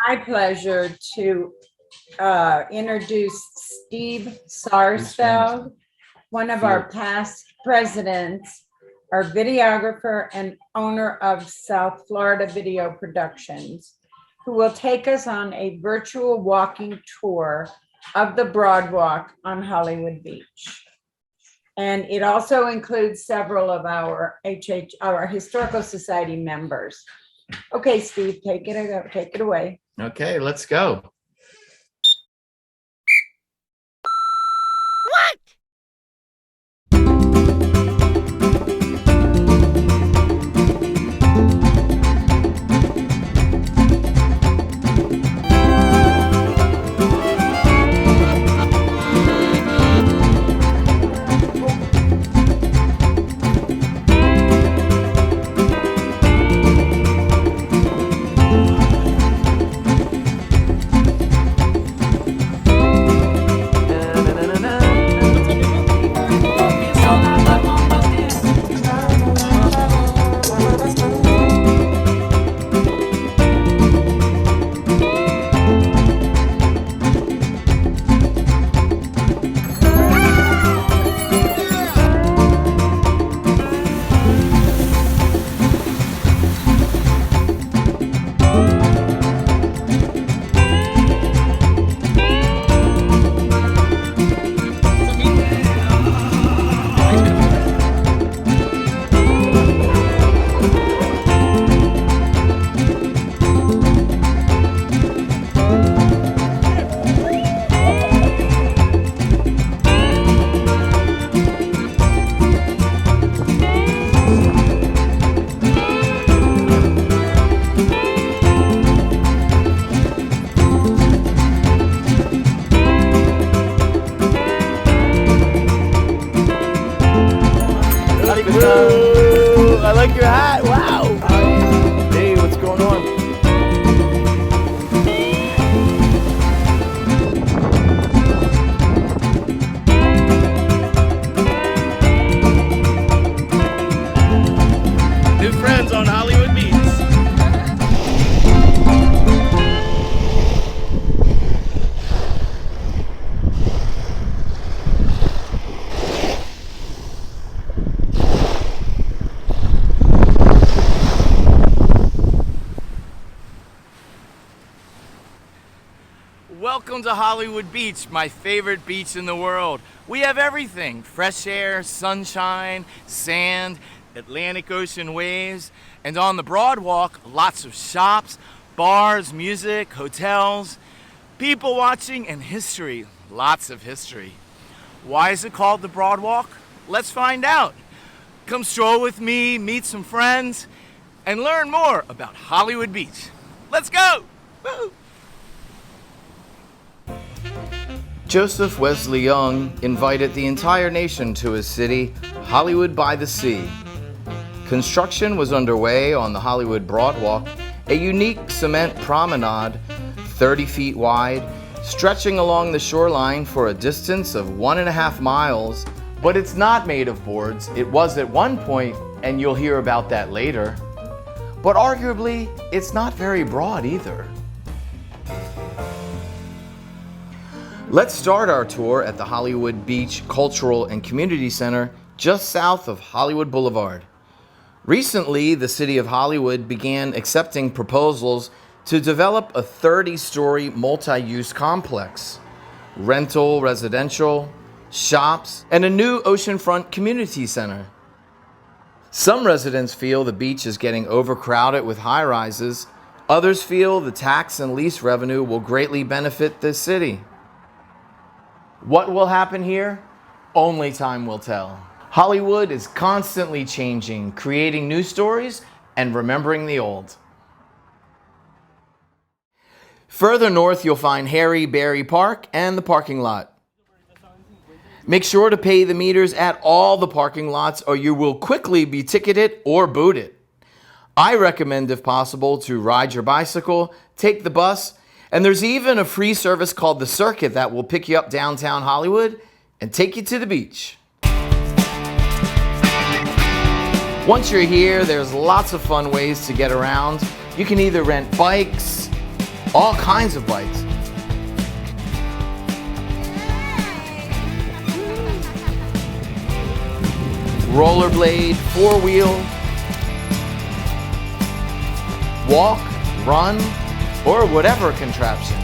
my pleasure to introduce Steve Sarsfeld, one of our past presidents, our videographer and owner of South Florida Video Productions, who will take us on a virtual walking tour of the Broadwalk on Hollywood Beach. And it also includes several of our Historical Society members. Okay, Steve, take it away. Okay, let's go. I like your hat. Wow. Hey, what's going on? New friends on Hollywood Beach. Welcome to Hollywood Beach, my favorite beach in the world. We have everything: fresh air, sunshine, sand, Atlantic Ocean waves, and on the Broadwalk, lots of shops, bars, music, hotels, people watching, and history, lots of history. Why is it called the Broadwalk? Let's find out. Come stroll with me, meet some friends, and learn more about Hollywood Beach. Let's go! Woo! Joseph Wesley Young invited the entire nation to his city, Hollywood by the Sea. Construction was underway on the Hollywood Broadwalk, a unique cement promenade 30 feet wide, stretching along the shoreline for a distance of 1.5 miles. But it's not made of boards. It was at one point, and you'll hear about that later. But arguably, it's not very broad either. Let's start our tour at the Hollywood Beach Cultural and Community Center, just south of Hollywood Boulevard. Recently, the city of Hollywood began accepting proposals to develop a 30-story multi-use complex, rental, residential, shops, and a new oceanfront community center. Some residents feel the beach is getting overcrowded with high-rises. Others feel the tax and lease revenue will greatly benefit the city. What will happen here? Only time will tell. Hollywood is constantly changing, creating new stories and remembering the old. Further north, you'll find Harry Berry Park and the parking lot. Make sure to pay the meters at all the parking lots or you will quickly be ticketed or booted. I recommend, if possible, to ride your bicycle, take the bus, and there's even a free service called the Circuit that will pick you up downtown Hollywood and take you to the beach. Once you're here, there's lots of fun ways to get around. You can either rent bikes, all kinds of bikes. Rollerblade, four-wheel, walk, run, or whatever contraption.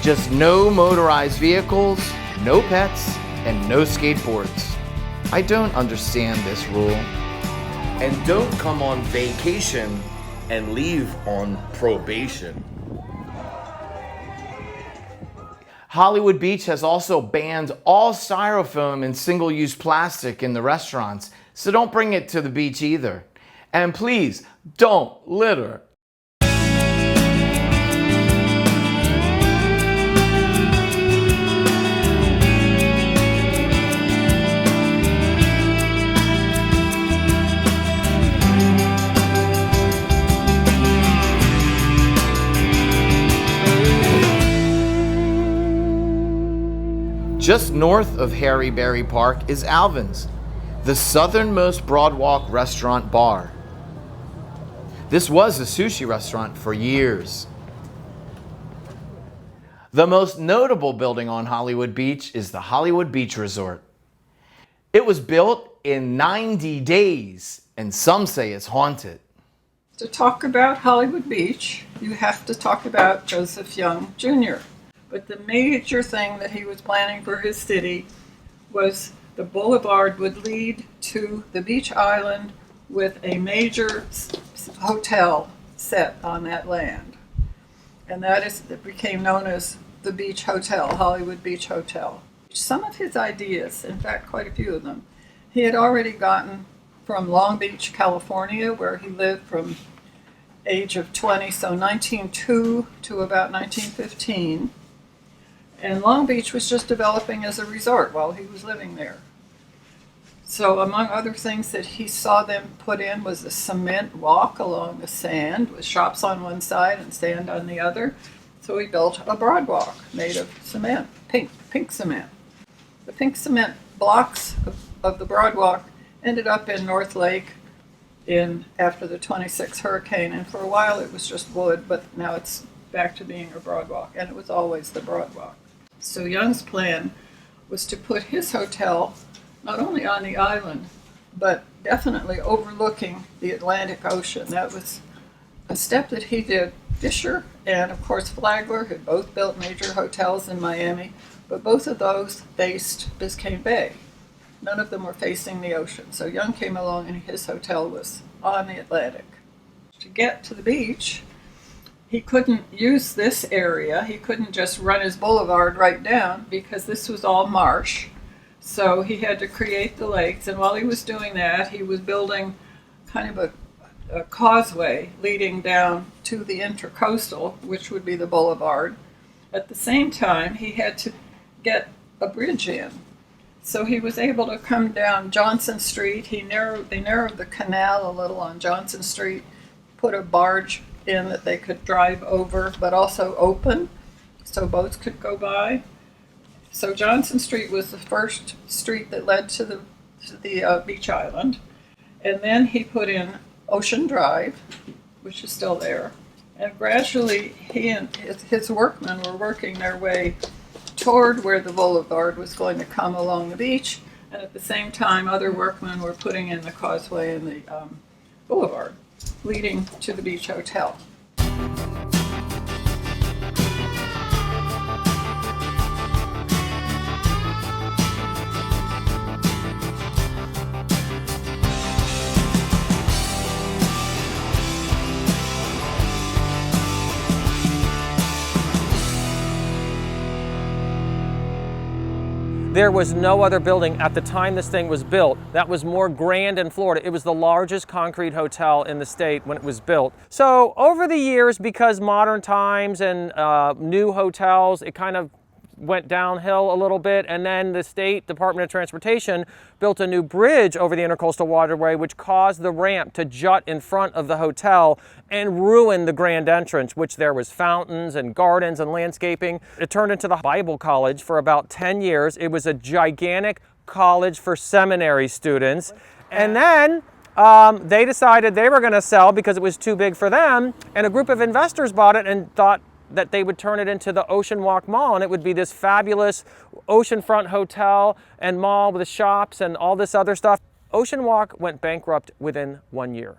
Just no motorized vehicles, no pets, and no skateboards. I don't understand this rule. And don't come on vacation and leave on probation. Hollywood Beach has also banned all styrofoam and single-use plastic in the restaurants, so don't bring it to the beach either. And please, don't litter. Just north of Harry Berry Park is Alvin's, the southernmost Broadwalk restaurant bar. This was a sushi restaurant for years. The most notable building on Hollywood Beach is the Hollywood Beach Resort. It was built in 90 days, and some say it's haunted. To talk about Hollywood Beach, you have to talk about Joseph Young Jr. But the major thing that he was planning for his city was the boulevard would lead to the beach island with a major hotel set on that land. And it became known as the Beach Hotel, Hollywood Beach Hotel. Some of his ideas, in fact quite a few of them, he had already gotten from Long Beach, California, where he lived from age of 20, so 1902 to about 1915. And Long Beach was just developing as a resort while he was living there. So among other things that he saw them put in was a cement walk along the sand with shops on one side and sand on the other. So he built a broadwalk made of cement, pink cement. The pink cement blocks of the broadwalk ended up in North Lake after the 26 hurricane. And for a while it was just wood, but now it's back to being a broadwalk. And it was always the broadwalk. So Young's plan was to put his hotel not only on the island, but definitely overlooking the Atlantic Ocean. That was a step that he did. Fisher and, of course, Flagler had both built major hotels in Miami, but both of those faced Biscayne Bay. None of them were facing the ocean. So Young came along and his hotel was on the Atlantic. To get to the beach, he couldn't use this area. He couldn't just run his boulevard right down because this was all marsh. So he had to create the lakes. And while he was doing that, he was building kind of a causeway leading down to the intercoastal, which would be the boulevard. At the same time, he had to get a bridge in. So he was able to come down Johnson Street. They narrowed the canal a little on Johnson Street, put a barge in that they could drive over, but also open so boats could go by. So Johnson Street was the first street that led to the beach island. And then he put in Ocean Drive, which is still there. And gradually he and his workmen were working their way toward where the boulevard was going to come along the beach. And at the same time, other workmen were putting in the causeway and the boulevard leading to the Beach Hotel. There was no other building at the time this thing was built that was more grand in Florida. It was the largest concrete hotel in the state when it was built. So over the years, because modern times and new hotels, it kind of went downhill a little bit, and then the State Department of Transportation built a new bridge over the Intercoastal Waterway, which caused the ramp to jut in front of the hotel and ruin the grand entrance, which there was fountains and gardens and landscaping. It turned into the Bible College for about 10 years. It was a gigantic college for seminary students. And then They decided they were going to sell because it was too big for them, and a group of investors bought it and thought that they would turn it into the Ocean Walk Mall, and it would be this fabulous oceanfront hotel and mall with shops and all this other stuff. Ocean Walk went bankrupt within 1 year.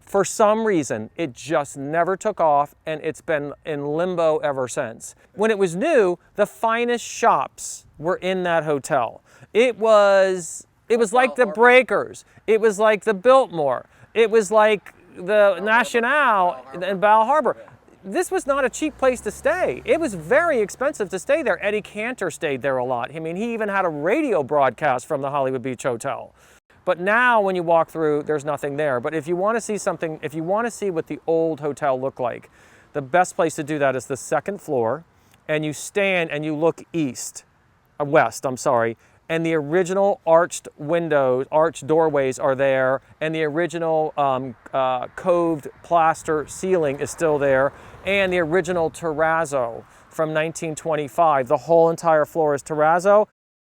For some reason, it just never took off, and it's been in limbo ever since. When it was new, the finest shops were in that hotel. It was like the Breakers. It was like the Biltmore. It was like the National in Bal Harbor. This was not a cheap place to stay. It was very expensive to stay there. Eddie Cantor stayed there a lot. I mean, he even had a radio broadcast from the Hollywood Beach Hotel. But now when you walk through, there's nothing there. But if you want to see something, if you want to see what the old hotel looked like, the best place to do that is the second floor, and you stand and you look west, and the original arched windows, arched doorways are there, and the original coved plaster ceiling is still there, and the original terrazzo from 1925. The whole entire floor is terrazzo.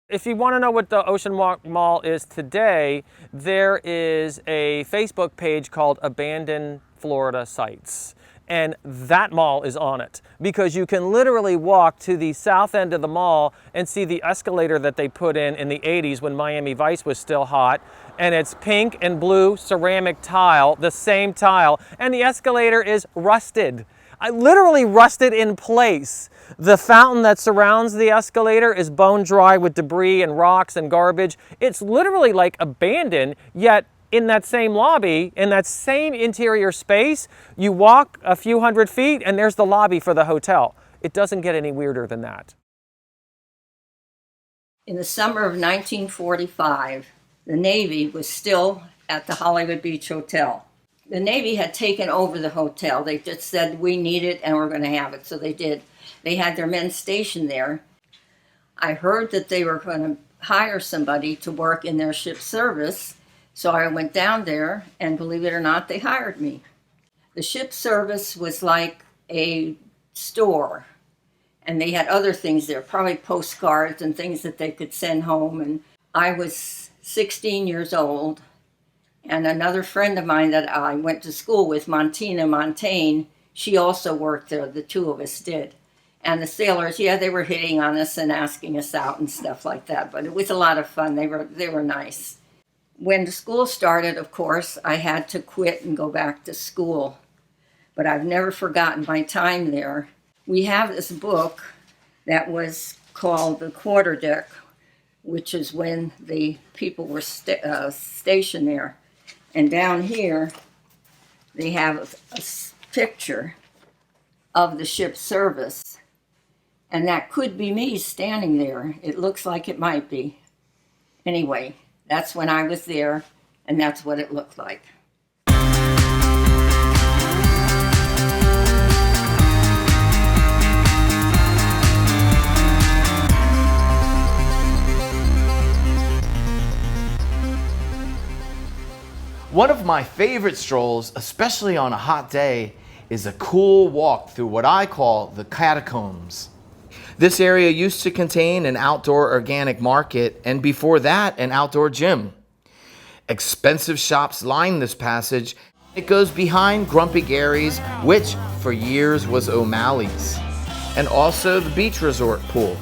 If you want to know what the Ocean Walk Mall is today, there is a Facebook page called Abandoned Florida Sites. And that mall is on it, because you can literally walk to the south end of the mall and see the escalator that they put in the 80s when Miami Vice was still hot. And it's pink and blue ceramic tile, the same tile, and the escalator is rusted. I literally rusted in place. The fountain that surrounds the escalator is bone dry with debris and rocks and garbage. It's literally like abandoned, yet in that same lobby, in that same interior space, you walk a few hundred feet and there's the lobby for the hotel. It doesn't get any weirder than that. In the summer of 1945, the Navy was still at the Hollywood Beach Hotel. The Navy had taken over the hotel. They just said, we need it and we're going to have it. So they did. They had their men stationed there. I heard that they were going to hire somebody to work in their ship service. So I went down there, and believe it or not, they hired me. The ship service was like a store, and they had other things there, probably postcards and things that they could send home. And I was 16 years old, and another friend of mine that I went to school with, Montina Montaigne, she also worked there. The two of us did. And the sailors, yeah, they were hitting on us and asking us out and stuff like that, but it was a lot of fun. They were nice. When the school started, of course, I had to quit and go back to school. But I've never forgotten my time there. We have this book that was called The Quarterdeck, which is when the people were stationed there. And down here, they have a picture of the ship's service. And that could be me standing there. It looks like it might be. Anyway, that's when I was there, and that's what it looked like. One of my favorite strolls, especially on a hot day, is a cool walk through what I call the catacombs. This area used to contain an outdoor organic market, and before that, an outdoor gym. Expensive shops line this passage. It goes behind Grumpy Gary's, which for years was O'Malley's, and also the beach resort pool.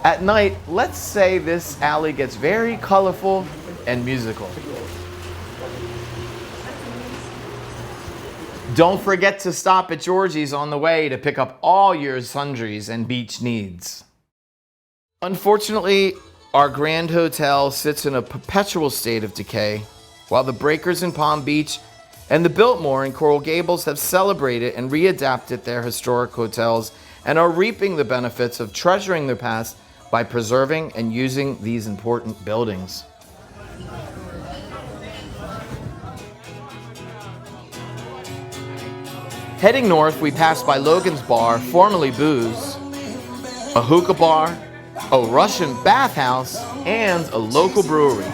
At night, let's say this alley gets very colorful and musical. Don't forget to stop at Georgie's on the way to pick up all your sundries and beach needs. Unfortunately, our Grand Hotel sits in a perpetual state of decay, while the Breakers in Palm Beach and the Biltmore in Coral Gables have celebrated and readapted their historic hotels and are reaping the benefits of treasuring their past by preserving and using these important buildings. Heading north, we pass by Logan's Bar, formerly Booze, a hookah bar, a Russian bathhouse, and a local brewery.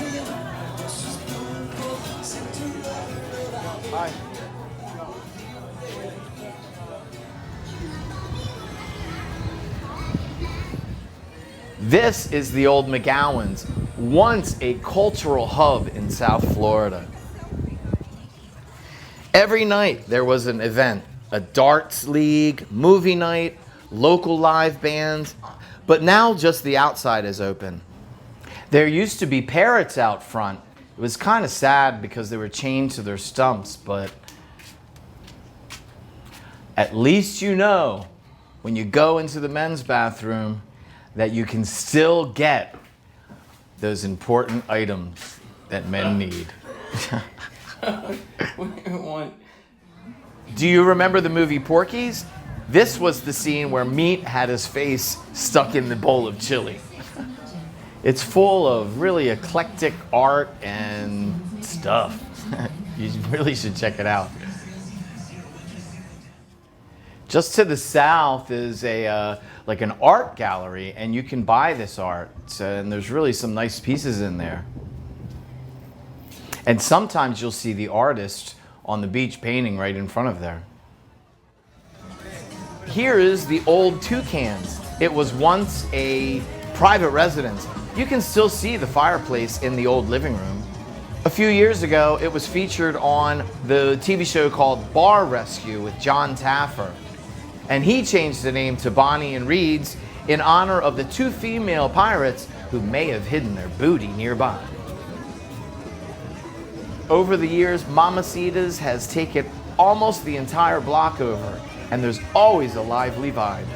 This is the old McGowan's, once a cultural hub in South Florida. Every night there was an event, a darts league, movie night, local live bands, but now just the outside is open. There used to be parrots out front. It was kind of sad because they were chained to their stumps, but at least you know when you go into the men's bathroom that you can still get those important items that men need. Do you remember the movie Porky's? This was the scene where Meat had his face stuck in the bowl of chili. It's full of really eclectic art and stuff. You really should check it out. Just to the south is like an art gallery, and you can buy this art. And there's really some nice pieces in there. And sometimes you'll see the artist on the beach painting right in front of there. Here is the old Toucans. It was once a private residence. You can still see the fireplace in the old living room. A few years ago, it was featured on the TV show called Bar Rescue with John Taffer. And he changed the name to Bonnie and Reed's in honor of the two female pirates who may have hidden their booty nearby. Over the years, Mamacita's has taken almost the entire block over, and there's always a lively vibe.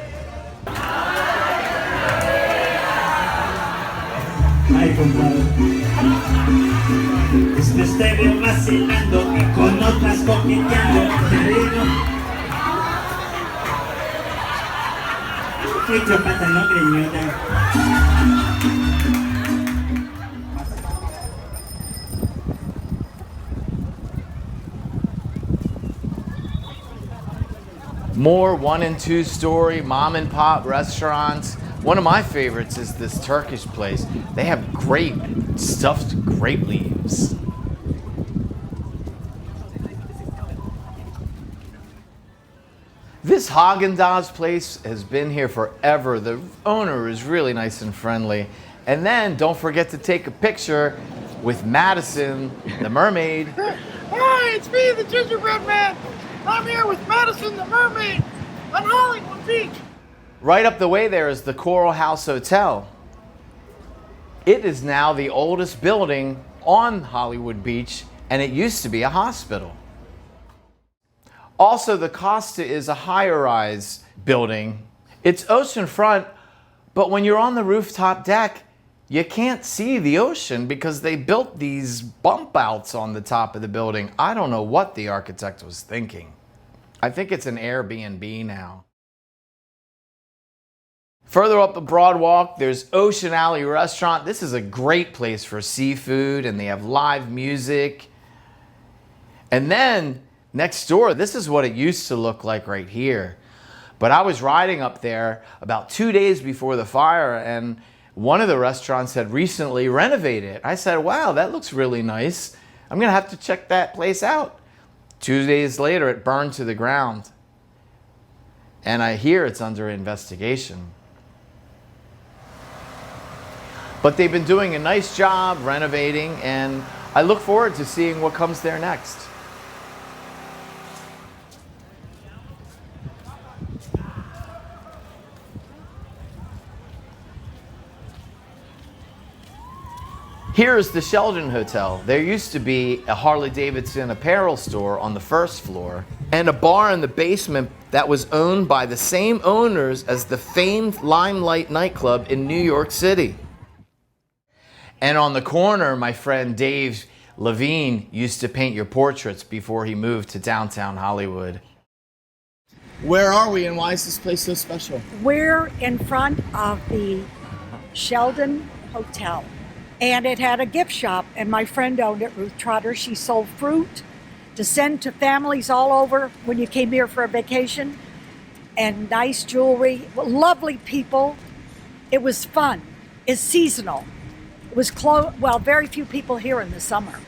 Ay, compadre. Te veo vacilando y con otras coqueteando. Te digo. Fui chopata, no greñuda. More 1- and 2-story mom and pop restaurants. One of my favorites is this Turkish place. They have great stuffed grape leaves. This Haagen-Dazs place has been here forever. The owner is really nice and friendly. And then don't forget to take a picture with Madison, the mermaid. Hi, it's me, the gingerbread man. I'm here with Madison the mermaid on Hollywood Beach. Right up the way there is the Coral House Hotel. It is now the oldest building on Hollywood Beach, and it used to be a hospital. Also, the Costa is a high-rise building. It's oceanfront, but when you're on the rooftop deck, you can't see the ocean because they built these bump outs on the top of the building. I don't know what the architect was thinking. I think it's an Airbnb now. Further up the Broadwalk, there's Ocean Alley Restaurant. This is a great place for seafood, and they have live music. And then next door, this is what it used to look like right here. But I was riding up there about 2 days before the fire, and one of the restaurants had recently renovated it. I said, wow, that looks really nice. I'm gonna have to check that place out. 2 days later, it burned to the ground. And I hear it's under investigation. But they've been doing a nice job renovating, and I look forward to seeing what comes there next. Here is the Sheldon Hotel. There used to be a Harley-Davidson apparel store on the first floor and a bar in the basement that was owned by the same owners as the famed Limelight nightclub in New York City. And on the corner, my friend Dave Levine used to paint your portraits before he moved to downtown Hollywood. Where are we and why is this place so special? We're in front of the Sheldon Hotel. And it had a gift shop, and my friend owned it, Ruth Trotter. She sold fruit to send to families all over when you came here for a vacation, and nice jewelry, lovely people. It was fun. It's seasonal. It was closed. Well, very few people here in the summer.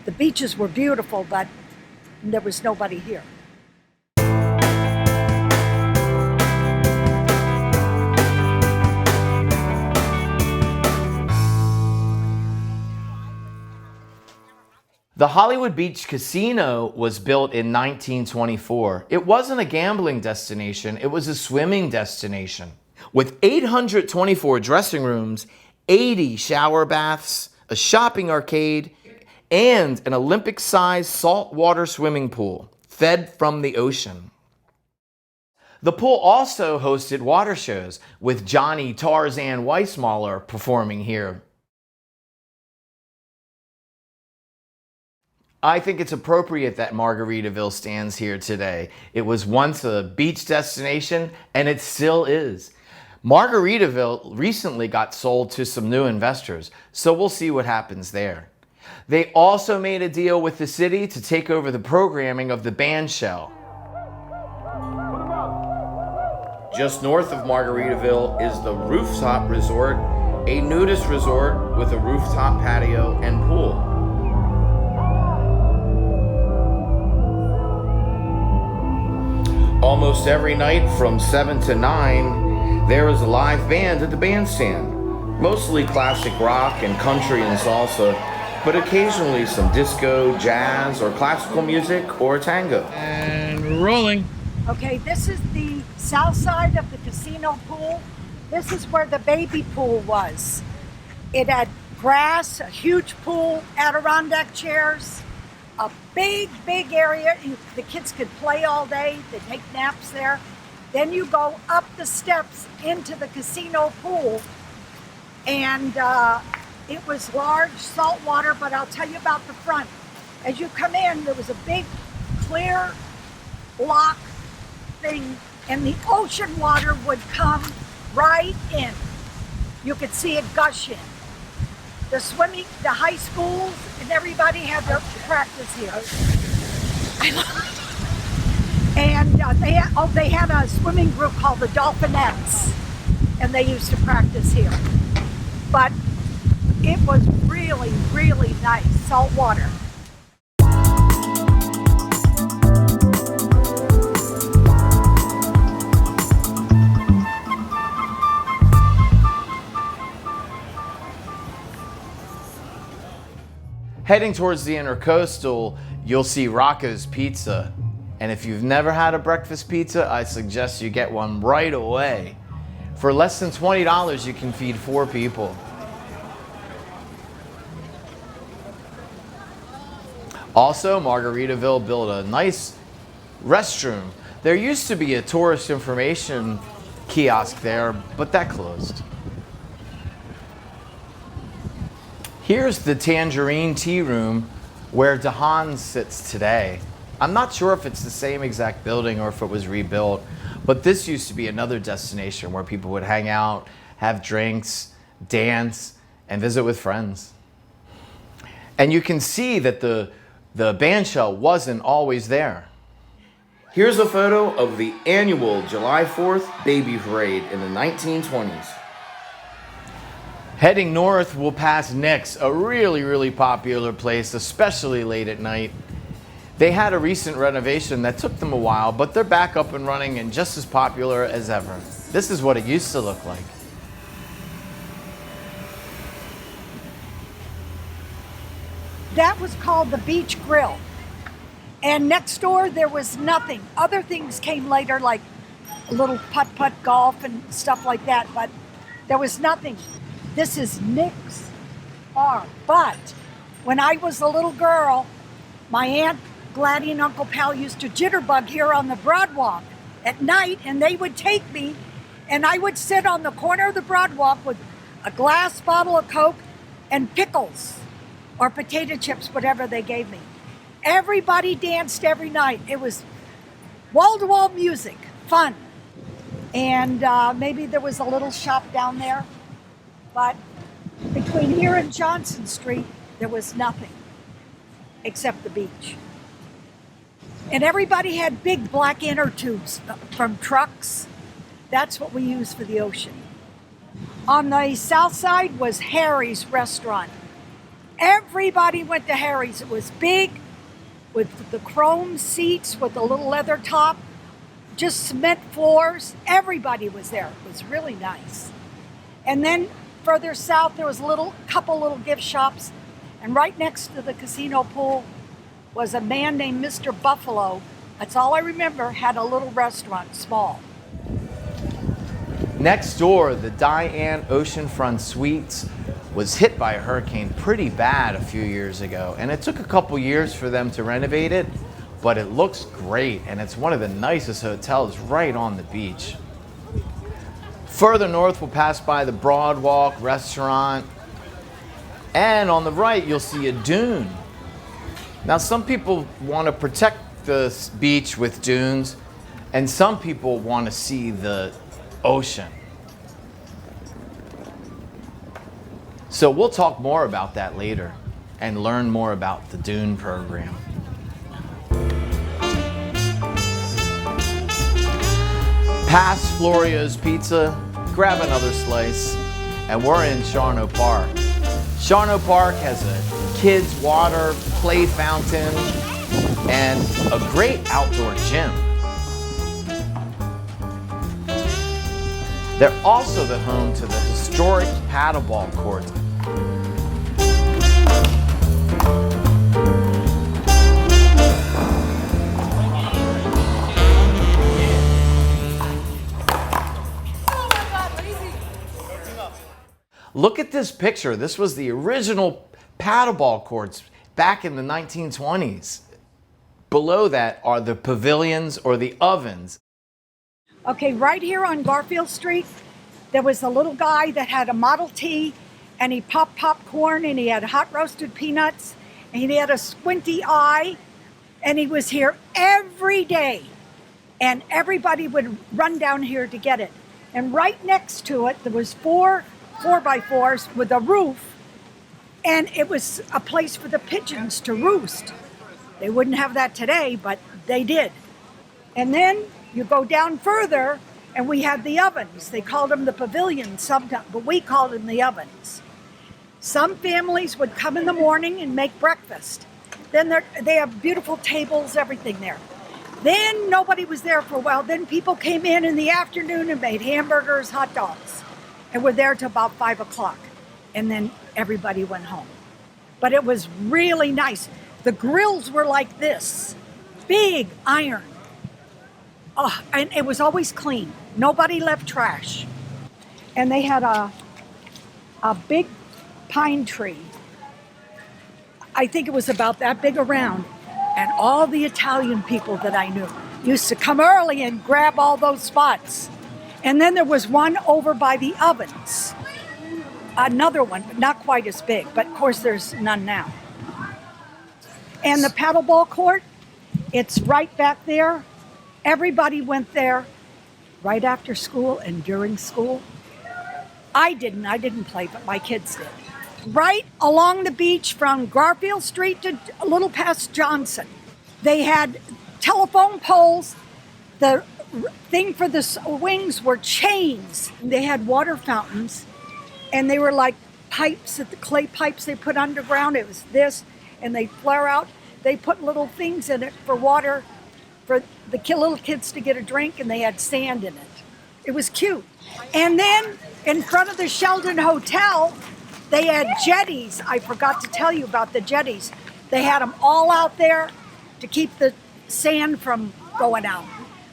The beaches were beautiful, but there was nobody here. The Hollywood Beach Casino was built in 1924. It wasn't a gambling destination, it was a swimming destination. With 824 dressing rooms, 80 shower baths, a shopping arcade, and an Olympic-sized saltwater swimming pool fed from the ocean. The pool also hosted water shows, with Johnny Tarzan Weissmuller performing here. I think it's appropriate that Margaritaville stands here today. It was once a beach destination, and it still is. Margaritaville recently got sold to some new investors, so we'll see what happens there. They also made a deal with the city to take over the programming of the band shell. Just north of Margaritaville is the Rooftop Resort, a nudist resort with a rooftop patio and pool. Almost every night from 7 to 9, there is a live band at the bandstand. Mostly classic rock and country and salsa, but occasionally some disco, jazz, or classical music, or tango. And rolling. Okay, this is the south side of the casino pool. This is where the baby pool was. It had grass, a huge pool, Adirondack chairs, a big area. The kids could play all day. They take naps there. Then you go up the steps into the casino pool, and it was large salt water, but I'll tell you about the front. As you come in, there was a big clear block thing, and the ocean water would come right in. You could see it gush in. The high schools and everybody had their practice here. And they had a swimming group called the Dolphinettes, and they used to practice here. But it was really, really nice, salt water. Heading towards the Intercoastal, you'll see Rocco's Pizza. And if you've never had a breakfast pizza, I suggest you get one right away. For less than $20, you can feed 4 people. Also, Margaritaville built a nice restroom. There used to be a tourist information kiosk there, but that closed. Here's the Tangerine Tea Room where DeHaan sits today. I'm not sure if it's the same exact building or if it was rebuilt, but this used to be another destination where people would hang out, have drinks, dance, and visit with friends. And you can see that the band shell wasn't always there. Here's a photo of the annual July 4th Baby Parade in the 1920s. Heading north, we'll pass Nick's, a really, really popular place, especially late at night. They had a recent renovation that took them a while, but they're back up and running and just as popular as ever. This is what it used to look like. That was called the Beach Grill. And next door, there was nothing. Other things came later, like a little putt-putt golf and stuff like that, but there was nothing. This is Nick's farm. But when I was a little girl, my Aunt Gladys and Uncle Pal used to jitterbug here on the Broadwalk at night, and they would take me, and I would sit on the corner of the Broadwalk with a glass bottle of Coke and pickles or potato chips, whatever they gave me. Everybody danced every night. It was wall-to-wall music, fun. And maybe there was a little shop down there. But between here and Johnson Street, there was nothing except the beach. And everybody had big black inner tubes from trucks. That's what we use for the ocean. On the south side was Harry's restaurant. Everybody went to Harry's. It was big with the chrome seats with the little leather top, just cement floors. Everybody was there. It was really nice. And then further south, there was a couple little gift shops. And right next to the casino pool was a man named Mr. Buffalo. That's all I remember, had a little restaurant, small. Next door, the Diane Oceanfront Suites was hit by a hurricane pretty bad a few years ago. And it took a couple years for them to renovate it, but it looks great. And it's one of the nicest hotels right on the beach. Further north, we'll pass by the Broadwalk restaurant. And on the right, you'll see a dune. Now, some people want to protect the beach with dunes, and some people want to see the ocean. So we'll talk more about that later and learn more about the dune program. Past Florio's Pizza, grab another slice, and we're in Charno Park. Charno Park has a kids' water play fountain and a great outdoor gym. They're also the home to the historic paddleball court. Look at this picture. This was the original paddleball courts back in the 1920s. Below that are the pavilions or the ovens. Okay, right here on Garfield Street, there was a little guy that had a Model T, and he popped popcorn, and he had hot roasted peanuts, and he had a squinty eye, and he was here every day. And everybody would run down here to get it. And right next to it, there was four 4x4s with a roof, and it was a place for the pigeons to roost. They wouldn't have that today, but they did. And then you go down further, and we had the ovens. They called them the pavilions sometimes, but we called them the ovens. Some families would come in the morning and make breakfast. Then they have beautiful tables, everything there. Then nobody was there for a while. Then people came in the afternoon and made hamburgers, hot dogs. And were there till about 5 o'clock. And then everybody went home. But it was really nice. The grills were like this, big iron. Oh, and it was always clean. Nobody left trash. And they had a big pine tree. I think it was about that big around. And all the Italian people that I knew used to come early and grab all those spots. And then there was one over by the ovens. Another one, but not quite as big. But of course, there's none now. And the paddleball court, it's right back there. Everybody went there right after school and during school. I didn't play, but my kids did. Right along the beach from Garfield Street to a little past Johnson, they had telephone poles. The thing for the wings were chains. They had water fountains, and they were like pipes, the clay pipes they put underground. It was this, and they flare out. They put little things in it for water, for the little kids to get a drink, and they had sand in it. It was cute. And then in front of the Sheldon Hotel, they had jetties. I forgot to tell you about the jetties. They had them all out there to keep the sand from going out.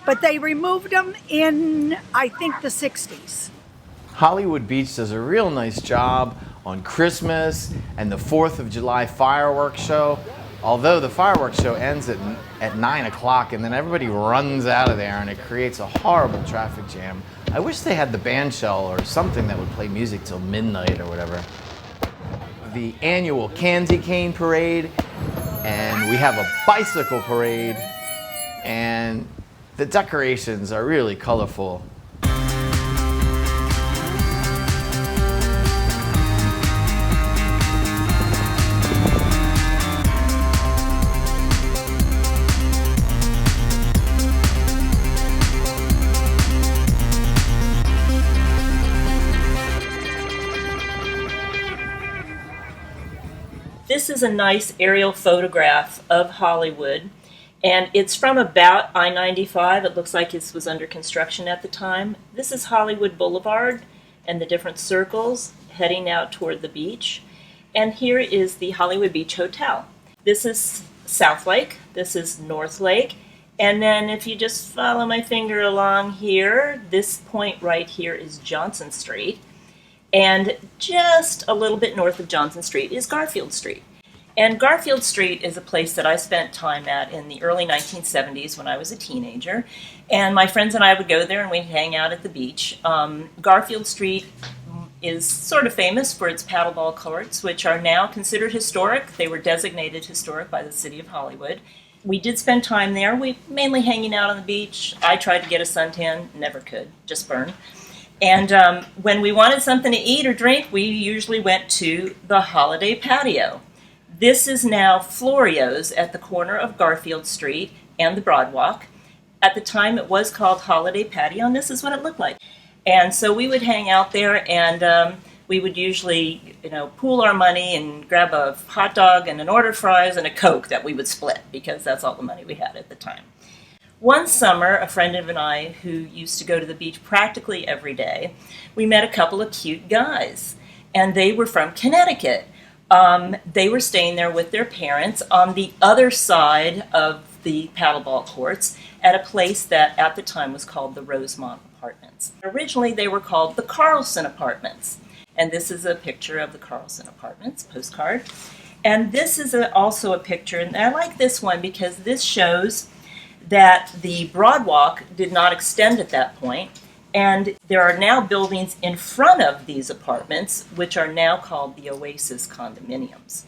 But they removed them in, I think, the 60s. Hollywood Beach does a real nice job on Christmas and the 4th of July fireworks show. Although the fireworks show ends at 9 o'clock, and then everybody runs out of there, and it creates a horrible traffic jam. I wish they had the band shell or something that would play music till midnight or whatever. The annual Candy Cane Parade, and we have a bicycle parade, and the decorations are really colorful. this is a nice aerial photograph of Hollywood, and it's from about I-95. It looks like this was under construction at the time. This is Hollywood Boulevard and the different circles heading out toward the beach. And here is the Hollywood Beach Hotel. This is South Lake, this is North Lake, and then if you just follow my finger along here, this point right here is Johnson Street. And just a little bit north of Johnson Street is Garfield Street. And Garfield Street is a place that I spent time at in the early 1970s when I was a teenager. And my friends and I would go there and we'd hang out at the beach. Garfield Street is sort of famous for its paddleball courts, which are now considered historic. They were designated historic by the city of Hollywood. We did spend time there. We mainly hanging out on the beach. I tried to get a suntan, never could, just burned. And when we wanted something to eat or drink, we usually went to the Holiday Patio. This is now Florio's at the corner of Garfield Street and the Broadwalk. At the time, it was called Holiday Patio, and this is what it looked like. And so we would hang out there, and we would usually, pool our money and grab a hot dog and an order of fries and a Coke that we would split, because that's all the money we had at the time. One summer, a friend and I, who used to go to the beach practically every day, we met a couple of cute guys, and they were from Connecticut. They were staying there with their parents on the other side of the paddleball courts at a place that at the time was called the Rosemont Apartments. Originally, they were called the Carlson Apartments, and this is a picture of the Carlson Apartments postcard. And this is also a picture, and I like this one because this shows that the Broadwalk did not extend at that point, and there are now buildings in front of these apartments, which are now called the Oasis condominiums.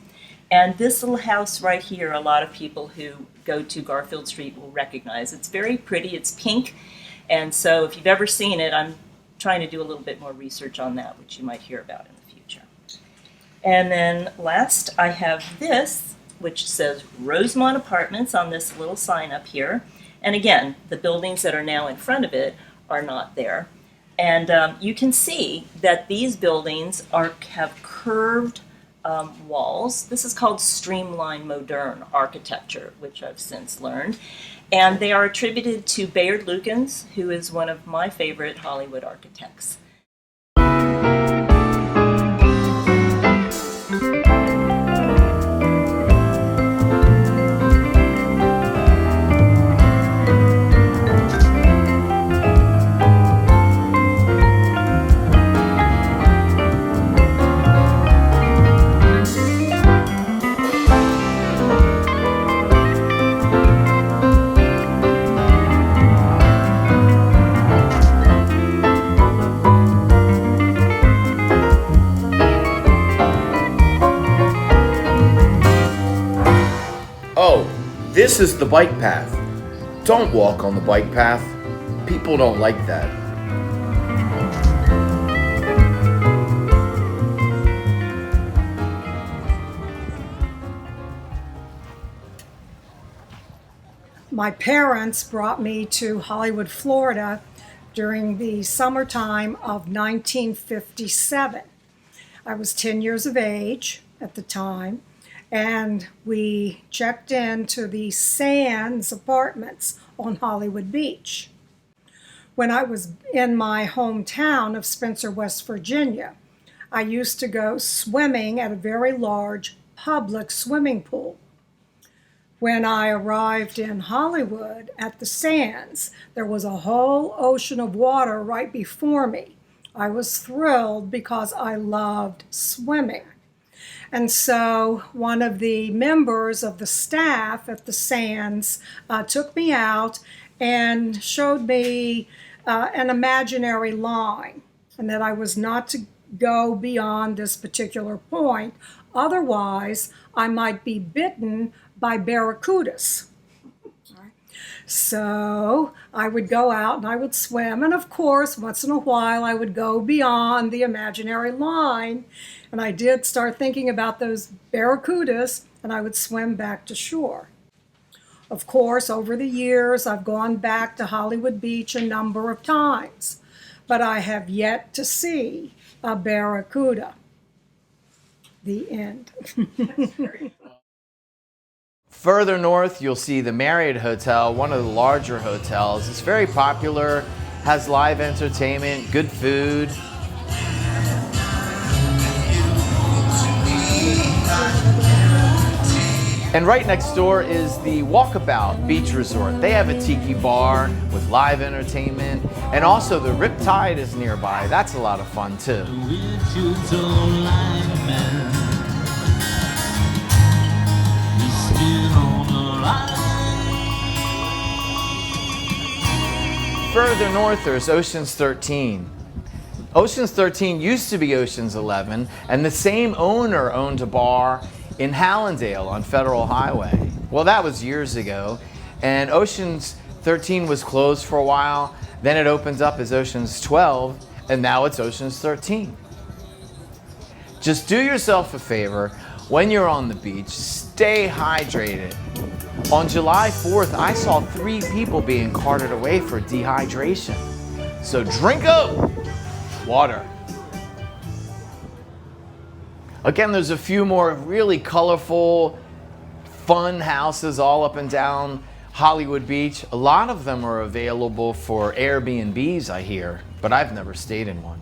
And this little house right here, a lot of people who go to Garfield Street will recognize. It's very pretty, it's pink, and so if you've ever seen it, I'm trying to do a little bit more research on that, which you might hear about in the future. And then last, I have this, which says Rosemont Apartments on this little sign up here. And again, the buildings that are now in front of it are not there. And you can see that these buildings have curved walls. This is called streamline modern architecture, which I've since learned. And they are attributed to Bayard Lukens, who is one of my favorite Hollywood architects. This is the bike path. Don't walk on the bike path. People don't like that. My parents brought me to Hollywood, Florida during the summertime of 1957. I was 10 years of age at the time, and we checked into the Sands Apartments on Hollywood Beach. When I was in my hometown of Spencer, West Virginia, I used to go swimming at a very large public swimming pool. When I arrived in Hollywood at the Sands, there was a whole ocean of water right before me. I was thrilled because I loved swimming. And so one of the members of the staff at the Sands took me out and showed me an imaginary line, and that I was not to go beyond this particular point. Otherwise, I might be bitten by barracudas. So I would go out and I would swim, and of course, once in a while, I would go beyond the imaginary line, and I did start thinking about those barracudas, and I would swim back to shore. Of course, over the years, I've gone back to Hollywood Beach a number of times, but I have yet to see a barracuda. The end. Further north, you'll see the Marriott Hotel, one of the larger hotels. It's very popular, has live entertainment, good food. And right next door is the Walkabout Beach Resort. They have a tiki bar with live entertainment, and also the Riptide is nearby. That's a lot of fun too. Further north, there's Ocean's 13. Ocean's 13 used to be Ocean's 11, and the same owner owned a bar in Hallandale on Federal Highway. Well, that was years ago, and Ocean's 13 was closed for a while. Then it opened up as Ocean's 12, and now it's Ocean's 13. Just do yourself a favor, when you're on the beach, stay hydrated. On July 4th, I saw 3 people being carted away for dehydration. So drink up water. Again, there's a few more really colorful, fun houses all up and down Hollywood Beach. A lot of them are available for Airbnbs, I hear, but I've never stayed in one.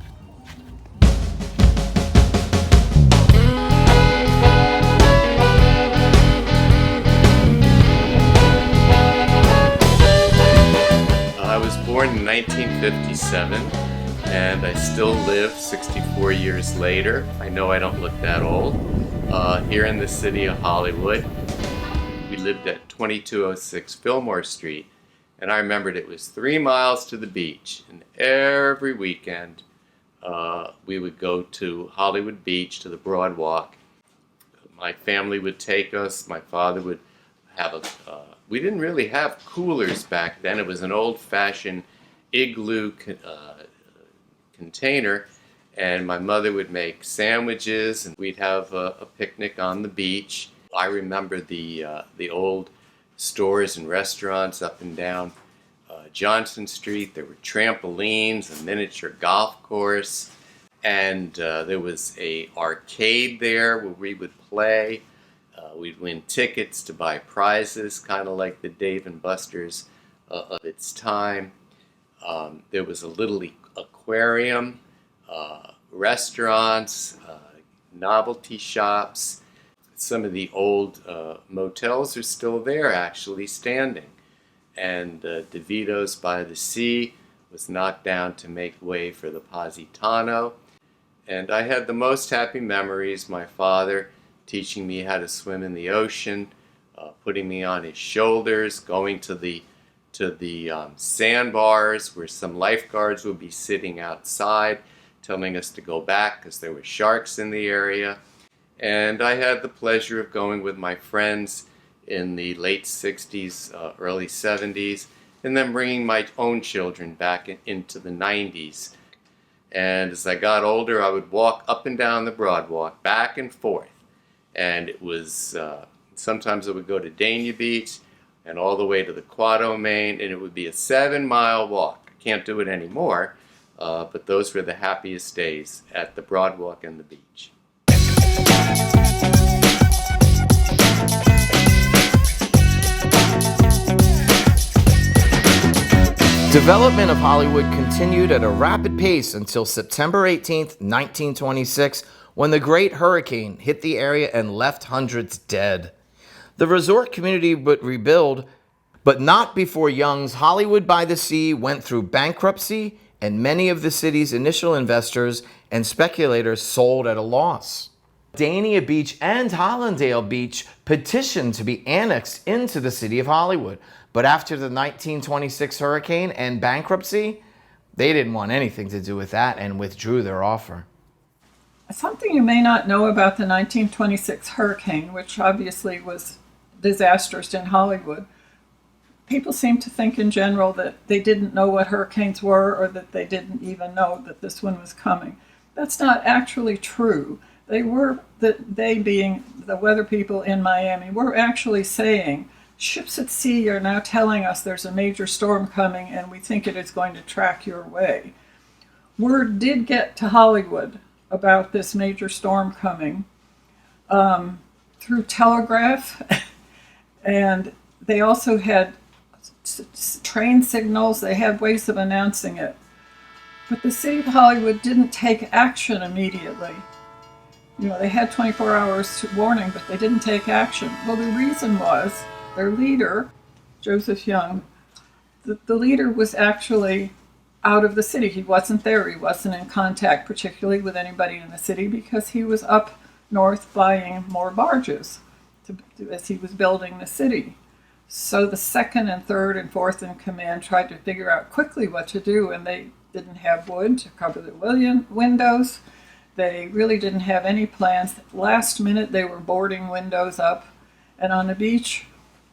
I was born in 1957. And I still live 64 years later. I know I don't look that old. Here in the city of Hollywood. We lived at 2206 Fillmore Street, and I remembered it was 3 miles to the beach. And every weekend we would go to Hollywood Beach, to the Broadwalk. My family would take us. My father would have we didn't really have coolers back then. It was an old-fashioned igloo container, and my mother would make sandwiches, and we'd have a picnic on the beach. I remember the old stores and restaurants up and down Johnson Street. There were trampolines, a miniature golf course, and there was a arcade there where we would play. We'd win tickets to buy prizes, kind of like the Dave and Buster's of its time. There was a little aquarium, restaurants, novelty shops. Some of the old motels are still there, actually standing. And DeVito's by the Sea was knocked down to make way for the Positano. And I had the most happy memories. My father teaching me how to swim in the ocean, putting me on his shoulders, going to the sandbars where some lifeguards would be sitting outside telling us to go back because there were sharks in the area. And I had the pleasure of going with my friends in the late 60s, early 70s, and then bringing my own children back into the 90s. And as I got older, I would walk up and down the Broadwalk, back and forth. And it was, sometimes I would go to Dania Beach, and all the way to the Quado Main, and it would be a 7-mile walk. I can't do it anymore, but those were the happiest days at the Broadwalk and the beach. Development of Hollywood continued at a rapid pace until September 18th, 1926, when the Great Hurricane hit the area and left hundreds dead. The resort community would rebuild, but not before Young's Hollywood by the Sea went through bankruptcy, and many of the city's initial investors and speculators sold at a loss. Dania Beach and Hallandale Beach petitioned to be annexed into the city of Hollywood, but after the 1926 hurricane and bankruptcy, they didn't want anything to do with that and withdrew their offer. Something you may not know about the 1926 hurricane, which obviously was disastrous in Hollywood. People seem to think in general that they didn't know what hurricanes were, or that they didn't even know that this one was coming. That's not actually true. They being the weather people in Miami, were actually saying, ships at sea are now telling us there's a major storm coming and we think it is going to track your way. Word did get to Hollywood about this major storm coming, through telegraph, and they also had train signals. They had ways of announcing it. But the city of Hollywood didn't take action immediately. You know, they had 24 hours to warning, but they didn't take action. Well, the reason was their leader, Joseph Young, the leader was actually out of the city. He wasn't there. He wasn't in contact, particularly with anybody in the city, because he was up north buying more barges as he was building the city. So the second and third and fourth in command tried to figure out quickly what to do, and they didn't have wood to cover the windows. They really didn't have any plans. Last minute, they were boarding windows up. And on the beach,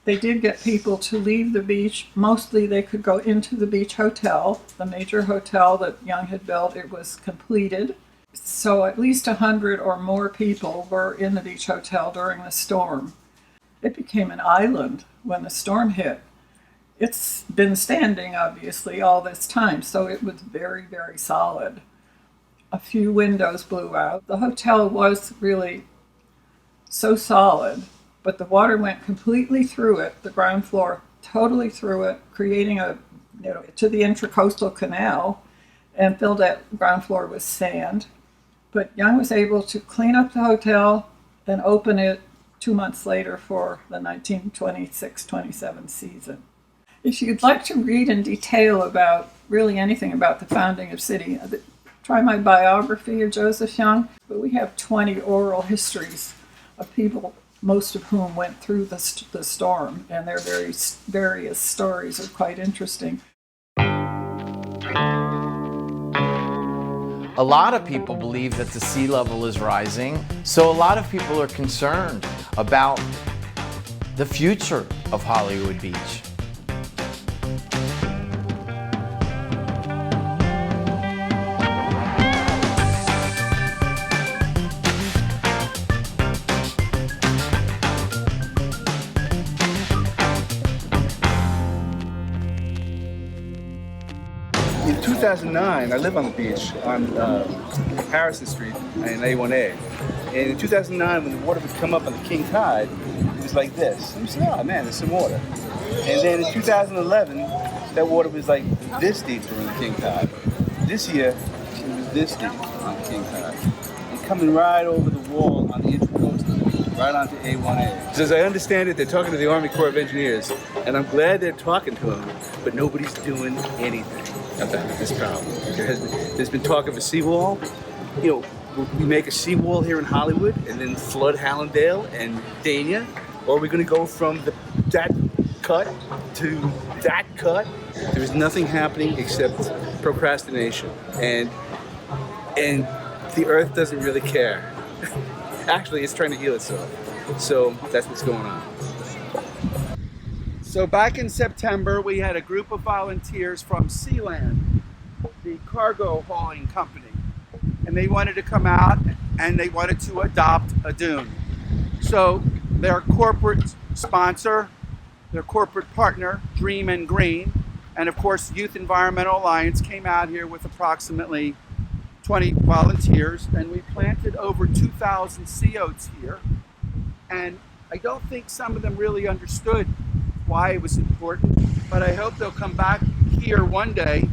they did get people to leave the beach. Mostly they could go into the beach hotel, the major hotel that Young had built. It was completed. So at least 100 or more people were in the beach hotel during the storm. It became an island when the storm hit. It's been standing, obviously, all this time, so it was very, very solid. A few windows blew out. The hotel was really so solid, but the water went completely through it, the ground floor totally through it, creating to the Intracoastal Canal, and filled that ground floor with sand. But Young was able to clean up the hotel and open it 2 months later for the 1926-27 season. If you'd like to read in detail about really anything about the founding of city, try my biography of Joseph Young. But we have 20 oral histories of people, most of whom went through the storm, and their various stories are quite interesting. A lot of people believe that the sea level is rising, so a lot of people are concerned about the future of Hollywood Beach. In 2009, I live on the beach on Harrison Street in A1A. And in 2009, when the water would come up on the king tide, it was like this. And you say, oh man, there's some water. And then in 2011, that water was like this deep during the king tide. This year, it was this deep on the king tide. And coming right over the wall on the Intracoastal, right onto A1A. So as I understand it, they're talking to the Army Corps of Engineers, and I'm glad they're talking to them, but nobody's doing anything about this problem. There's been talk of a seawall. You know, we make a seawall here in Hollywood and then flood Hallandale and Dania, or are we going to go from that cut to that cut? There's nothing happening except procrastination, and the Earth doesn't really care. Actually, it's trying to heal itself. So that's what's going on. So back in September, we had a group of volunteers from Sealand, the cargo hauling company. And they wanted to come out and they wanted to adopt a dune. So their corporate sponsor, their corporate partner, Dream and Green, and of course Youth Environmental Alliance came out here with approximately 20 volunteers, and we planted over 2,000 sea oats here. And I don't think some of them really understood why it was important, but I hope they'll come back here one day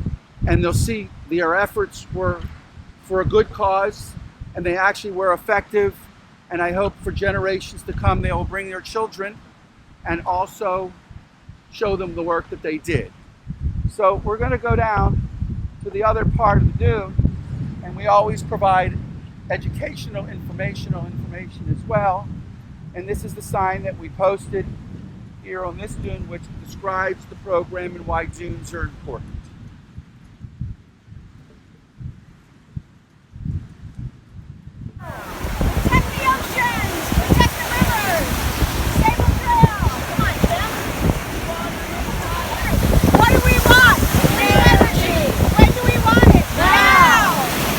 and they'll see their efforts were for a good cause and they actually were effective. And I hope for generations to come they will bring their children and also show them the work that they did. So we're going to go down to the other part of the dune, and we always provide educational, information as well. And this is the sign that we posted here on this dune, which describes the program and why dunes are important. Protect the oceans! Protect the rivers! Save the trail! Come on, Tim! What do we want? Clean energy! When do we want it? Now!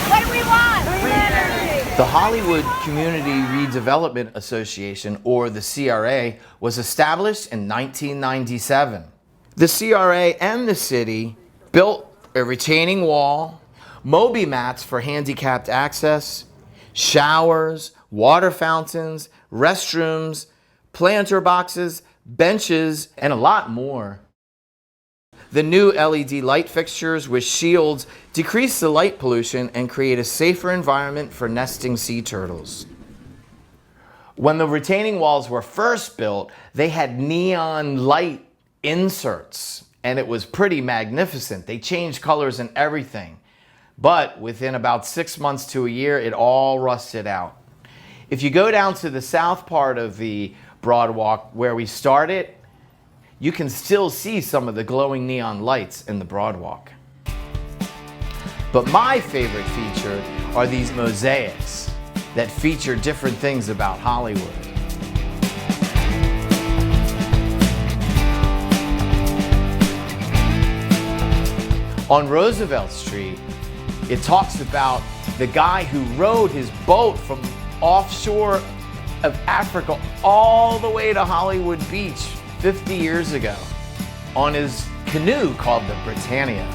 What do we want? Clean energy! The Hollywood Community Redevelopment Association, or the CRA, was established in 1997. The CRA and the city built a retaining wall, Moby mats for handicapped access, showers, water fountains, restrooms, planter boxes, benches, and a lot more. The new LED light fixtures with shields decrease the light pollution and create a safer environment for nesting sea turtles. When the retaining walls were first built, they had neon light inserts, and it was pretty magnificent. They changed colors and everything. But within about 6 months to a year, it all rusted out. If you go down to the south part of the Broadwalk where we started, you can still see some of the glowing neon lights in the Broadwalk. But my favorite feature are these mosaics that feature different things about Hollywood. On Roosevelt Street, it talks about the guy who rowed his boat from offshore of Africa all the way to Hollywood Beach 50 years ago on his canoe called the Britannia.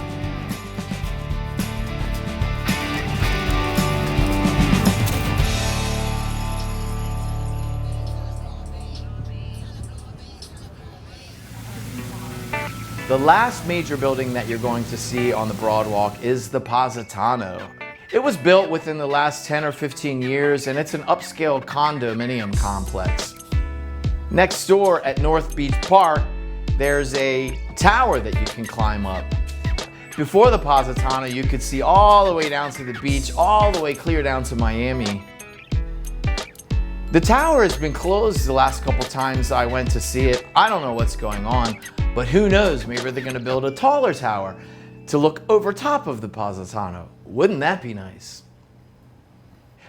The last major building that you're going to see on the Broadwalk is the Positano. It was built within the last 10 or 15 years, and it's an upscale condominium complex. Next door at North Beach Park, there's a tower that you can climb up. Before the Positano, you could see all the way down to the beach, all the way clear down to Miami. The tower has been closed the last couple times I went to see it. I don't know what's going on, but who knows, maybe they're gonna build a taller tower to look over top of the Positano. Wouldn't that be nice?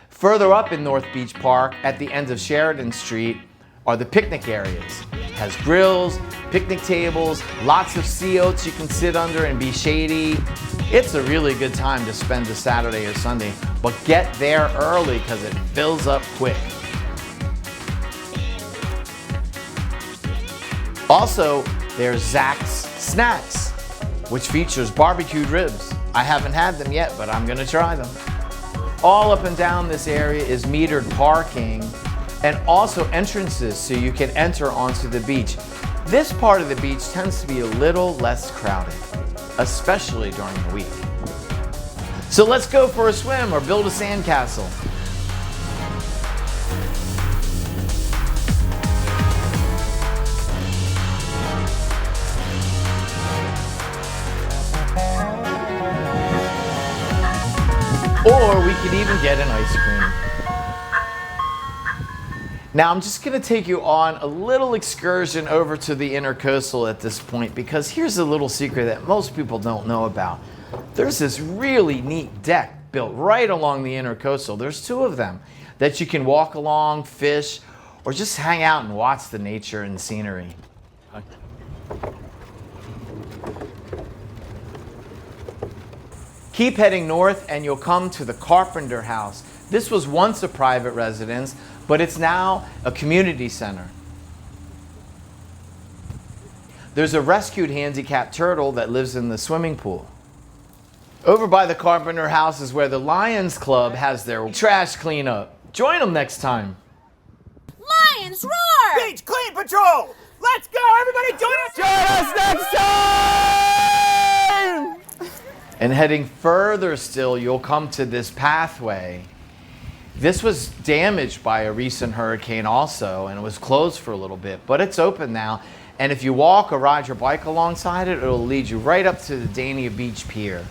Further up in North Beach Park, at the end of Sheridan Street, are the picnic areas. It has grills, picnic tables, lots of sea oats you can sit under and be shady. It's a really good time to spend a Saturday or Sunday, but get there early because it fills up quick. Also, there's Zach's Snacks, which features barbecued ribs. I haven't had them yet, but I'm gonna try them. All up and down this area is metered parking and also entrances so you can enter onto the beach. This part of the beach tends to be a little less crowded, especially during the week. So let's go for a swim or build a sandcastle. Or we could even get an ice cream. Now I'm just gonna take you on a little excursion over to the Intercoastal at this point, because here's a little secret that most people don't know about. There's this really neat deck built right along the Intercoastal. There's 2 of them that you can walk along, fish, or just hang out and watch the nature and scenery. Keep heading north and you'll come to the Carpenter House. This was once a private residence, but it's now a community center. There's a rescued handicapped turtle that lives in the swimming pool. Over by the Carpenter House is where the Lions Club has their trash cleanup. Join them next time. Lions roar! Beach Clean Patrol! Let's go, everybody! Join us! Join us next time! And heading further still, you'll come to this pathway. This was damaged by a recent hurricane also, and it was closed for a little bit, but it's open now. And if you walk or ride your bike alongside it, it'll lead you right up to the Dania Beach Pier.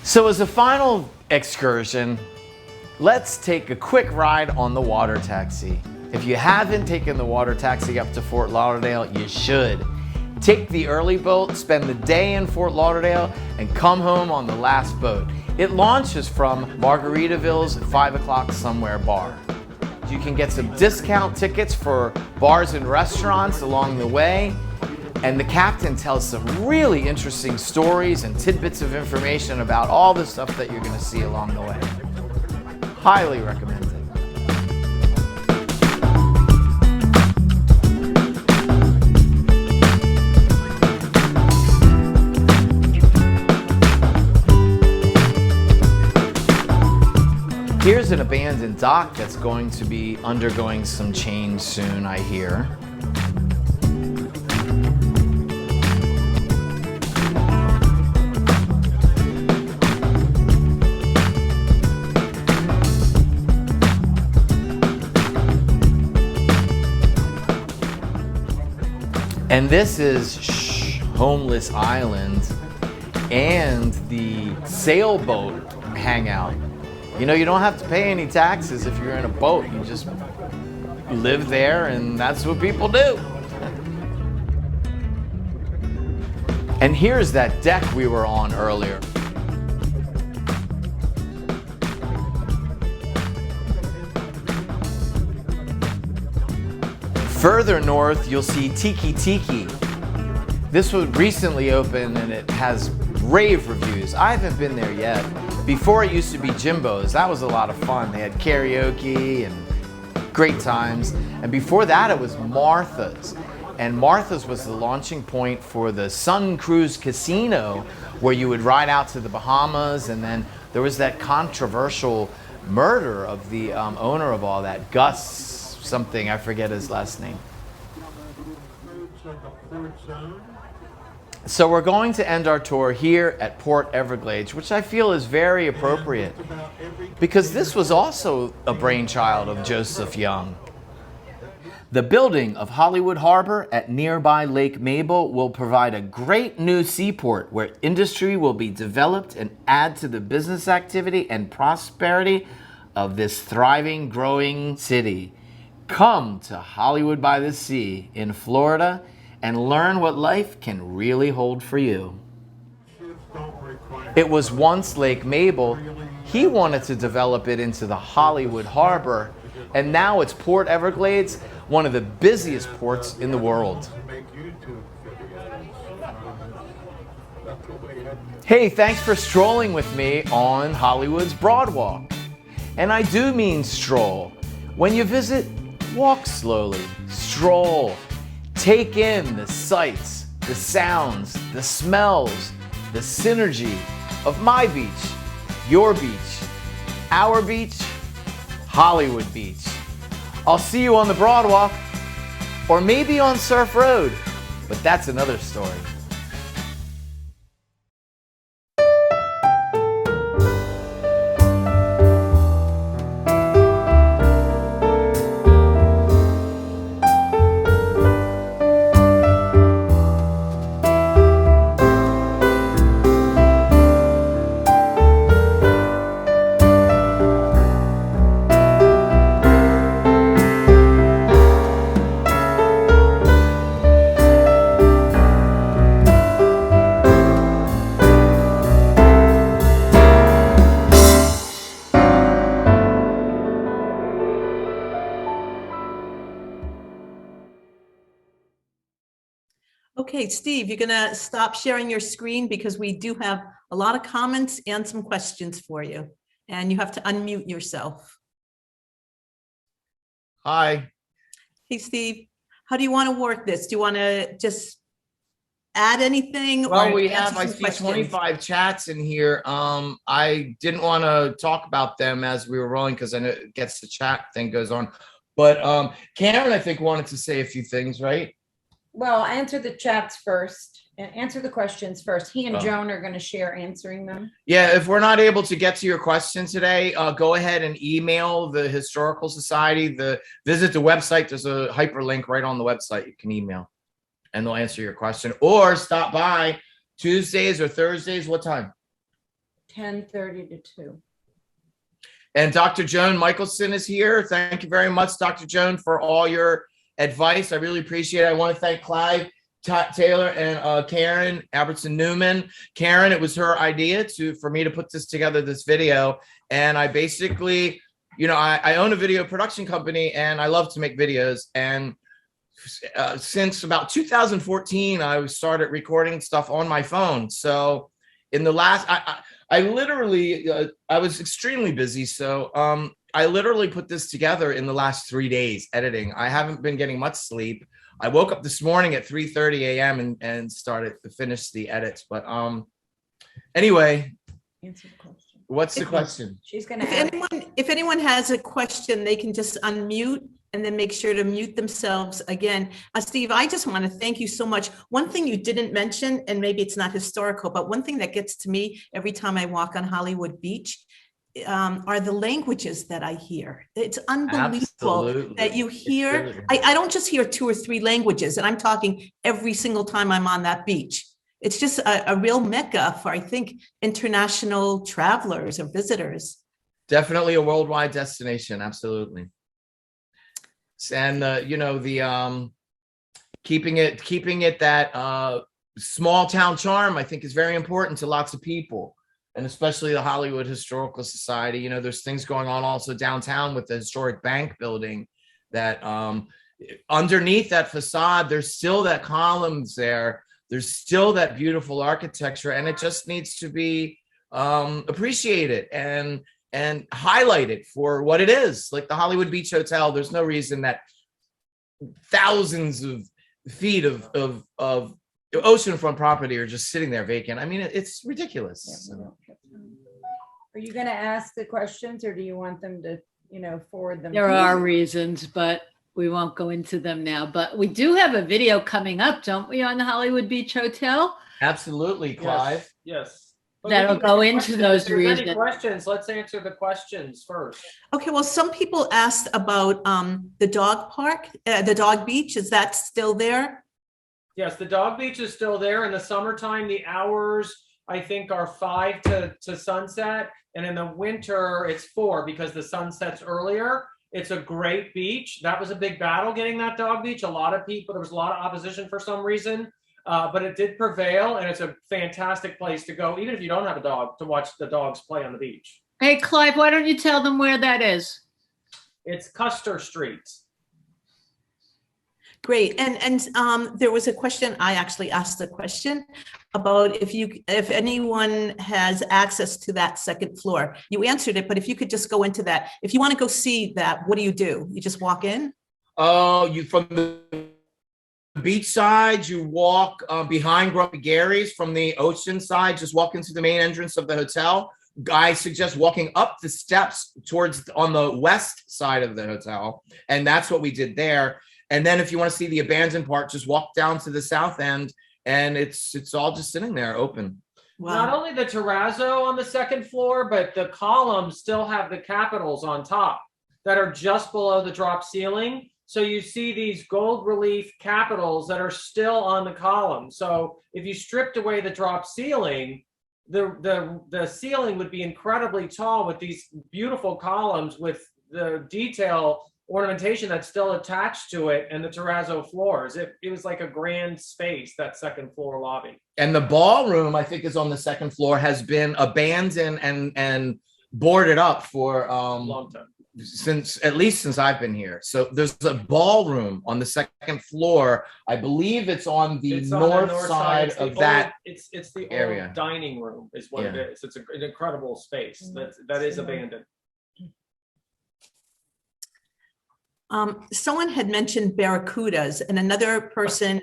So as a final excursion, let's take a quick ride on the water taxi. If you haven't taken the water taxi up to Fort Lauderdale, you should. Take the early boat, spend the day in Fort Lauderdale, and come home on the last boat. It launches from Margaritaville's 5 o'clock somewhere bar. You can get some discount tickets for bars and restaurants along the way, and the captain tells some really interesting stories and tidbits of information about all the stuff that you're going to see along the way. Highly recommend it. Here's Here's an abandoned dock that's going to be undergoing some change soon, I hear. And this is Homeless Island and the sailboat hangout. You know, you don't have to pay any taxes if you're in a boat. You just live there, and that's what people do. And here's that deck we were on earlier. Further north, you'll see Tiki Tiki. This was recently opened and it has rave reviews. I haven't been there yet. Before it used to be Jimbo's. That was a lot of fun. They had karaoke and great times. And before that, it was Martha's. And Martha's was the launching point for the Sun Cruise Casino, where you would ride out to the Bahamas. And then there was that controversial murder of the owner of all that, Gus something, I forget his last name. So we're going to end our tour here at Port Everglades, which I feel is very appropriate because this was also a brainchild of Joseph Young. The building of Hollywood Harbor at nearby Lake Mabel will provide a great new seaport where industry will be developed and add to the business activity and prosperity of this thriving, growing city. Come to Hollywood by the Sea in Florida and learn what life can really hold for you. It was once Lake Mabel. He wanted to develop it into the Hollywood Harbor, and now it's Port Everglades, one of the busiest ports in the world. Hey, thanks for strolling with me on Hollywood's Broadwalk. And I do mean stroll. When you visit, walk slowly, stroll, take in the sights, the sounds, the smells, the synergy of my beach, your beach, our beach, Hollywood Beach. I'll see you on the Broadwalk, or maybe on Surf Road, but that's another story. Okay, Steve, you're gonna stop sharing your screen because we do have a lot of comments and some questions for you. And you have to unmute yourself. Hi. Hey, Steve, how do you want to work this? Do you want to just add anything? Well, or we answer have, I some see questions? 25 chats in here. I didn't want to talk about them as we were rolling because I know it gets the chat thing goes on. But Karen, I think, wanted to say a few things, right? Well, answer the chats first and answer the questions first. He and Oh. Joan are going to share answering them. Yeah, if we're not able to get to your question today, go ahead and email the Historical Society. Visit the website. There's a hyperlink right on the website. You can email, and they'll answer your question. Or stop by Tuesdays or Thursdays. What time? 10:30 to 2. And Dr. Joan Michelson is here. Thank you very much, Dr. Joan, for all your advice. I really appreciate it. I want to thank Clive Taylor and Karen Albertson Newman. Karen, it was her idea for me to put this together, this video. And I basically, I own a video production company and I love to make videos. And since about 2014, I started recording stuff on my phone. So in the last, I literally, I was extremely busy. So I literally put this together in the last 3 days editing. I haven't been getting much sleep. I woke up this morning at 3:30 a.m. and started to finish the edits. But anyway, Answer the question. What's the question? She's gonna If ask. if anyone has a question, they can just unmute and then make sure to mute themselves again. Steve, I just want to thank you so much. One thing you didn't mention, and maybe it's not historical, but one thing that gets to me every time I walk on Hollywood Beach are the languages that I hear. It's unbelievable Absolutely. that you hear. It's really- I don't just hear 2 or 3 languages, and I'm talking every single time I'm on that beach. It's just a real mecca for, I think, international travelers or visitors. Definitely a worldwide destination. Absolutely. And you know, the keeping it that small town charm, I think, is very important to lots of people, and especially the Hollywood Historical Society. You know, there's things going on also downtown with the historic bank building that underneath that facade, there's still that columns there. There's still that beautiful architecture, and it just needs to be appreciated and highlighted for what it is. Like the Hollywood Beach Hotel, there's no reason that thousands of feet of oceanfront property are just sitting there vacant. I mean, it's ridiculous. Are you gonna ask the questions, or do you want them to, forward them? There to are you? reasons, but we won't go into them now. But we do have a video coming up, don't we, on the Hollywood Beach Hotel? Absolutely, Clive. Yes. But That'll we can go answer into questions. those If there's any reasons. questions, let's answer the questions first. Okay, well, some people asked about the dog park, the dog beach. Is that still there? Yes, the dog beach is still there. In the summertime, the hours, I think, are 5 to sunset. And in the winter, it's 4 because the sun sets earlier. It's a great beach. That was a big battle getting that dog beach. A lot of people, there was a lot of opposition for some reason, but it did prevail. And it's a fantastic place to go, even if you don't have a dog, to watch the dogs play on the beach. Hey, Clive, why don't you tell them where that is? It's Custer Street. Great. And there was a question, I actually asked the question about if anyone has access to that second floor. You answered it, but if you could just go into that. If you want to go see that, what do? You just walk in? Oh, you from the beach side, you walk behind Grumpy Gary's. From the ocean side, just walk into the main entrance of the hotel. I suggest walking up the steps towards on the west side of the hotel, and that's what we did there. And then if you want to see the abandoned part, just walk down to the south end, and it's all just sitting there open. Wow. Not only the terrazzo on the second floor, but the columns still have the capitals on top that are just below the drop ceiling. So you see these gold relief capitals that are still on the column. So if you stripped away the drop ceiling, the ceiling would be incredibly tall with these beautiful columns with the detail ornamentation that's still attached to it, and the terrazzo floors. It was like a grand space, that second floor lobby. And the ballroom, I think, is on the second floor, has been abandoned and boarded up for Long time. at least since I've been here. So there's a ballroom on the second floor. I believe it's on the It's on the north side It's the of that. it's the area. old dining room is what it Yeah. is. It's an incredible space that is abandoned. Someone had mentioned barracudas, and another person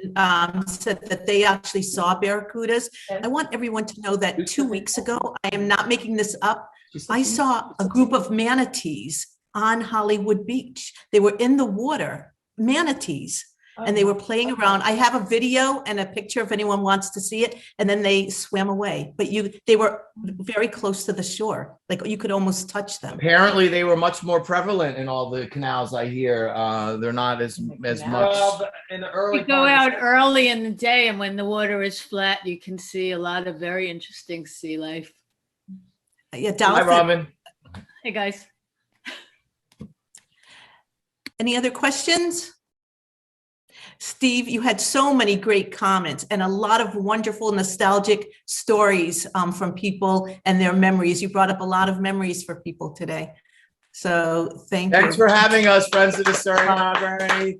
said that they actually saw barracudas. I want everyone to know that 2 weeks ago, I am not making this up, I saw a group of manatees on Hollywood Beach. They were in the water, manatees, and they were playing around. I have a video and a picture if anyone wants to see it, and then they swam away. But they were very close to the shore, like you could almost touch them. Apparently, they were much more prevalent in all the canals. I hear they're not as much. Well, but in the early You go part of out early in the day, and when the water is flat, you can see a lot of very interesting sea life. Yeah, Hi, Robin. Hey, guys. Any other questions? Steve, you had so many great comments and a lot of wonderful nostalgic stories from people and their memories. You brought up a lot of memories for people today. So thank you. Thanks for having us, Friends of the Historic Library.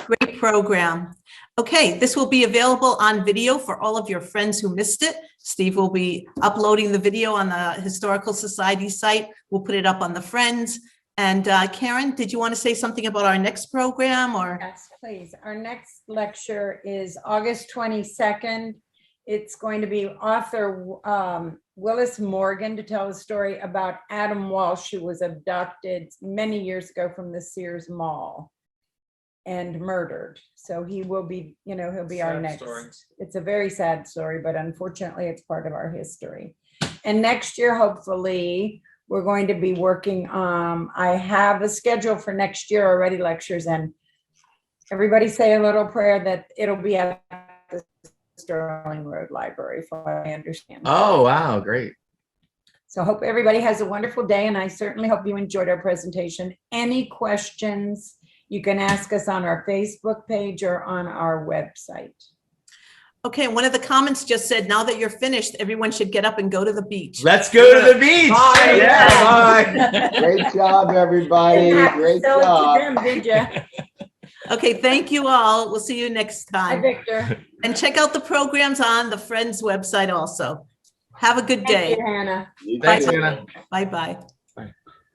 Great program. Okay, this will be available on video for all of your friends who missed it. Steve will be uploading the video on the Historical Society site. We'll put it up on the Friends. And Karen, did you want to say something about our next program or? Yes, please. Our next lecture is August 22nd It's going to be author Willis Morgan to tell a story about Adam Walsh, who was abducted many years ago from the Sears Mall and murdered. So he will be, he'll be our next. It's a very sad story, but unfortunately it's part of our history. And next year, hopefully, we're going to be working, I have a schedule for next year already, lectures, and everybody say a little prayer that it'll be at the Sterling Road Library, if I understand. Oh, wow, great. So I hope everybody has a wonderful day, and I certainly hope you enjoyed our presentation. Any questions, you can ask us on our Facebook page or on our website. Okay, one of the comments just said, now that you're finished, everyone should get up and go to the beach. Let's go to the beach. Bye. Yeah, bye. Great job, everybody. Didn't have to Great sell it to job. them, did you? Okay, thank you all. We'll see you next Hi, time. Victor. And check out the programs on the Friends website also. Have a good day. Thank you, Hannah. Thanks, Hannah. Bye-bye.